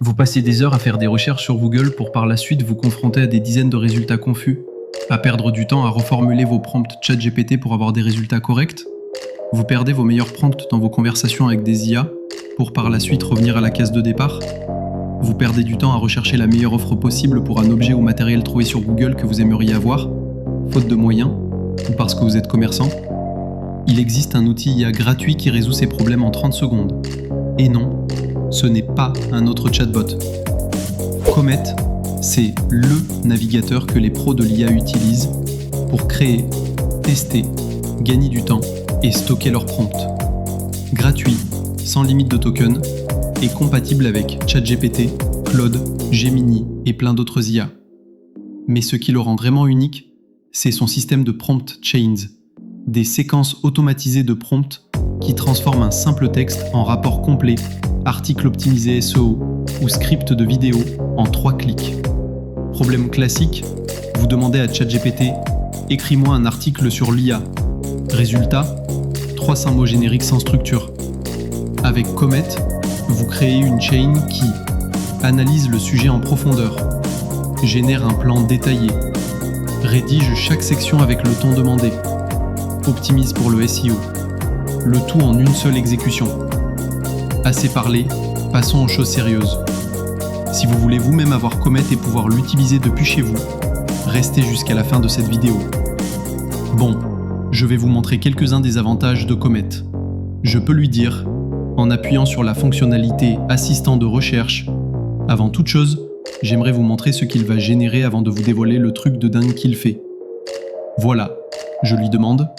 Vous passez des heures à faire des recherches sur Google pour par la suite vous confronter à des dizaines de résultats confus, à perdre du temps à reformuler vos prompts ChatGPT pour avoir des résultats corrects. Vous perdez vos meilleurs prompts dans vos conversations avec des IA pour par la suite revenir à la case de départ. Vous perdez du temps à rechercher la meilleure offre possible pour un objet ou matériel trouvé sur Google que vous aimeriez avoir, faute de moyens, ou parce que vous êtes commerçant. Il existe un outil IA gratuit qui résout ces problèmes en 30 secondes. Et non, ce n'est pas un autre chatbot. Comet, c'est LE navigateur que les pros de l'IA utilisent pour créer, tester, gagner du temps et stocker leurs prompts. Gratuit, sans limite de tokens, et compatible avec ChatGPT, Claude, Gemini et plein d'autres IA. Mais ce qui le rend vraiment unique, c'est son système de prompt chains, des séquences automatisées de prompts qui transforment un simple texte en rapport complet, article optimisé SEO ou script de vidéo en 3 clics. Problème classique, vous demandez à ChatGPT « Écris-moi un article sur l'IA ». Résultat, 300 mots génériques sans structure. Avec Comet, vous créez une chain qui analyse le sujet en profondeur, génère un plan détaillé, rédige chaque section avec le ton demandé, optimise pour le SEO, le tout en une seule exécution. Assez parlé, passons aux choses sérieuses. Si vous voulez vous-même avoir Comet et pouvoir l'utiliser depuis chez vous, restez jusqu'à la fin de cette vidéo. Bon, je vais vous montrer quelques-uns des avantages de Comet. Je peux lui dire, en appuyant sur la fonctionnalité Assistant de recherche, avant toute chose, j'aimerais vous montrer ce qu'il va générer avant de vous dévoiler le truc de dingue qu'il fait. Voilà, je lui demande,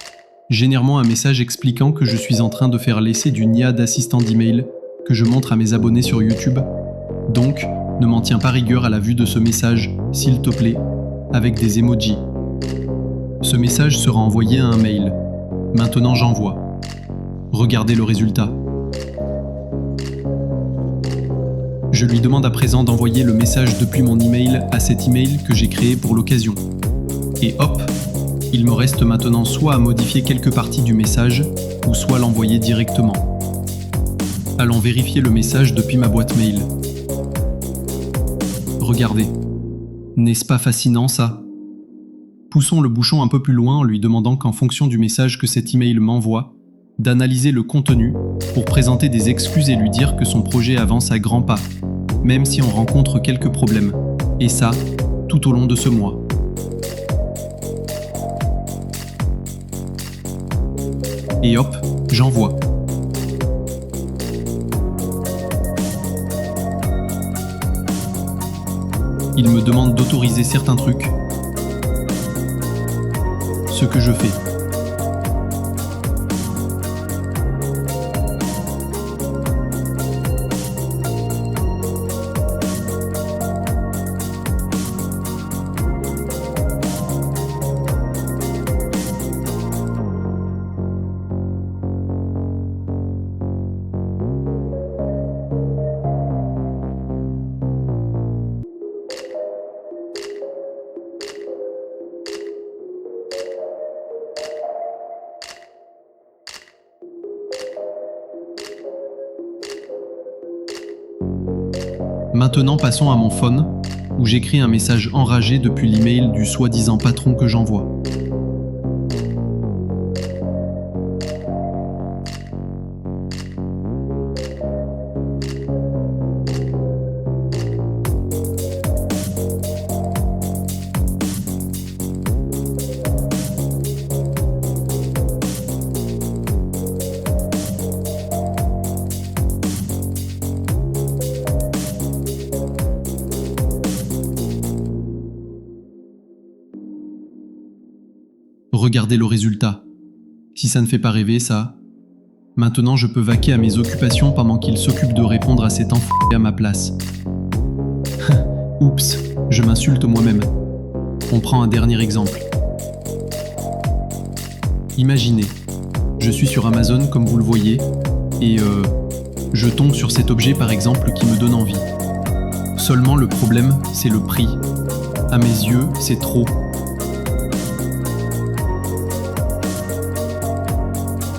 génère-moi un message expliquant que je suis en train de faire l'essai d'une IA d'assistant d'email que je montre à mes abonnés sur YouTube. Donc, ne m'en tiens pas rigueur à la vue de ce message, s'il te plaît, avec des emojis. Ce message sera envoyé à un mail. Maintenant j'envoie. Regardez le résultat. Je lui demande à présent d'envoyer le message depuis mon email à cet email que j'ai créé pour l'occasion. Et hop, il me reste maintenant soit à modifier quelques parties du message, ou soit l'envoyer directement. Allons vérifier le message depuis ma boîte mail. Regardez. N'est-ce pas fascinant ça ? Poussons le bouchon un peu plus loin en lui demandant qu'en fonction du message que cet email m'envoie, d'analyser le contenu pour présenter des excuses et lui dire que son projet avance à grands pas, même si on rencontre quelques problèmes. Et ça, tout au long de ce mois. Et hop, j'envoie. Il me demande d'autoriser certains trucs. Ce que je fais. Maintenant passons à mon phone, où j'écris un message enragé depuis l'email du soi-disant patron que j'envoie. Regardez le résultat. Si ça ne fait pas rêver, ça... Maintenant, je peux vaquer à mes occupations pendant qu'il s'occupe de répondre à cet enfoiré à ma place. Oups, je m'insulte moi-même. On prend un dernier exemple. Imaginez, je suis sur Amazon comme vous le voyez, et je tombe sur cet objet par exemple qui me donne envie. Seulement le problème, c'est le prix. À mes yeux, c'est trop.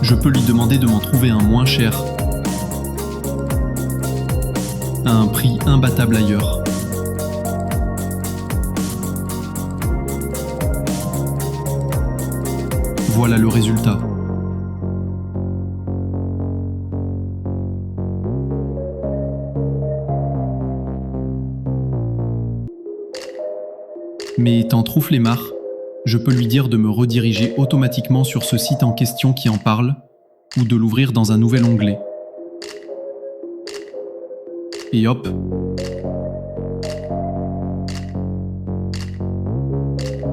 Je peux lui demander de m'en trouver un moins cher. à un prix imbattable ailleurs. Voilà le résultat. Mais tant trop flemmard, je peux lui dire de me rediriger automatiquement sur ce site en question qui en parle, ou de l'ouvrir dans un nouvel onglet. Et hop.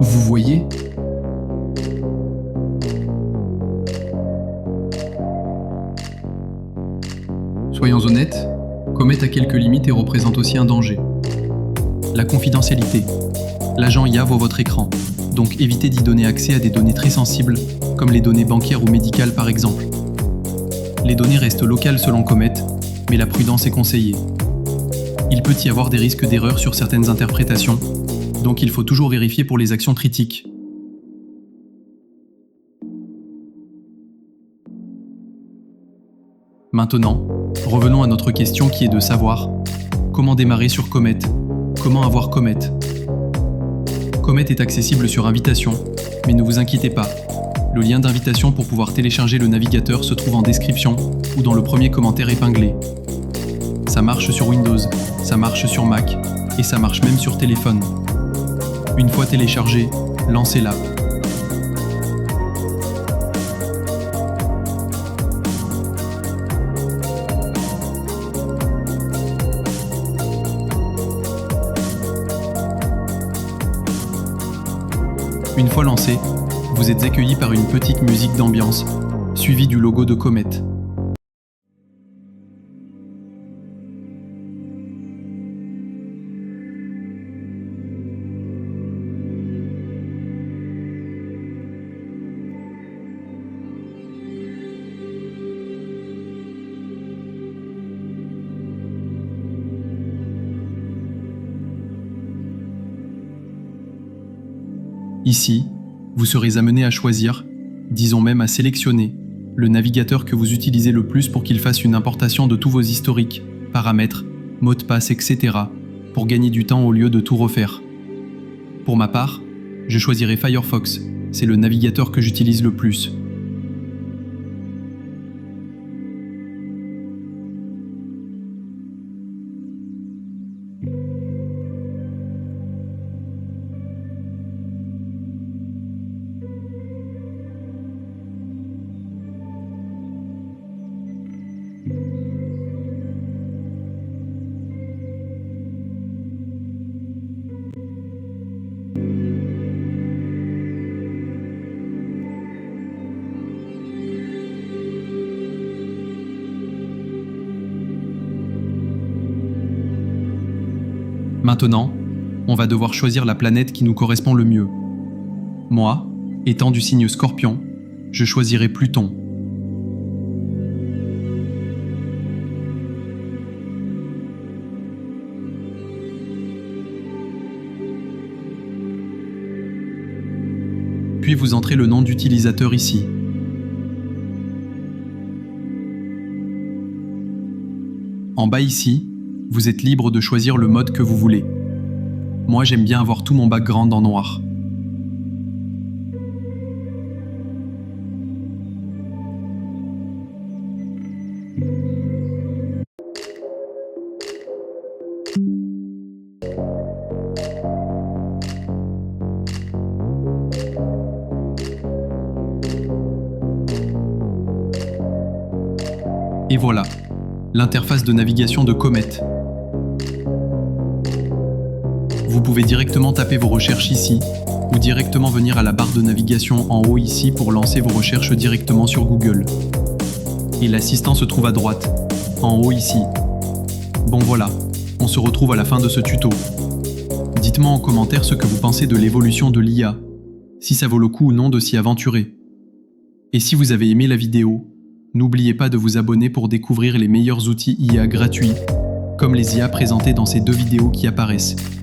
Vous voyez ? Soyons honnêtes, Comet a quelques limites et représente aussi un danger. La confidentialité. L'agent IA voit votre écran, donc évitez d'y donner accès à des données très sensibles, comme les données bancaires ou médicales par exemple. Les données restent locales selon Comet, mais la prudence est conseillée. Il peut y avoir des risques d'erreur sur certaines interprétations, donc il faut toujours vérifier pour les actions critiques. Maintenant, revenons à notre question qui est de savoir comment démarrer sur Comet, comment avoir Comet. Comet est accessible sur invitation, mais ne vous inquiétez pas. Le lien d'invitation pour pouvoir télécharger le navigateur se trouve en description ou dans le premier commentaire épinglé. Ça marche sur Windows, ça marche sur Mac et ça marche même sur téléphone. Une fois téléchargé, lancez l'app. Une fois lancé, vous êtes accueilli par une petite musique d'ambiance, suivie du logo de Comet. Ici, vous serez amené à choisir, disons même à sélectionner, le navigateur que vous utilisez le plus pour qu'il fasse une importation de tous vos historiques, paramètres, mots de passe, etc. pour gagner du temps au lieu de tout refaire. Pour ma part, je choisirai Firefox, c'est le navigateur que j'utilise le plus. Maintenant, on va devoir choisir la planète qui nous correspond le mieux. Moi, étant du signe Scorpion, je choisirai Pluton. Puis vous entrez le nom d'utilisateur ici. En bas ici, vous êtes libre de choisir le mode que vous voulez. Moi, j'aime bien avoir tout mon background en noir. Et voilà, l'interface de navigation de Comet. Vous pouvez directement taper vos recherches ici, ou directement venir à la barre de navigation en haut ici pour lancer vos recherches directement sur Google. Et l'assistant se trouve à droite, en haut ici. Bon voilà, on se retrouve à la fin de ce tuto. Dites-moi en commentaire ce que vous pensez de l'évolution de l'IA, si ça vaut le coup ou non de s'y aventurer. Et si vous avez aimé la vidéo, n'oubliez pas de vous abonner pour découvrir les meilleurs outils IA gratuits, comme les IA présentés dans ces deux vidéos qui apparaissent.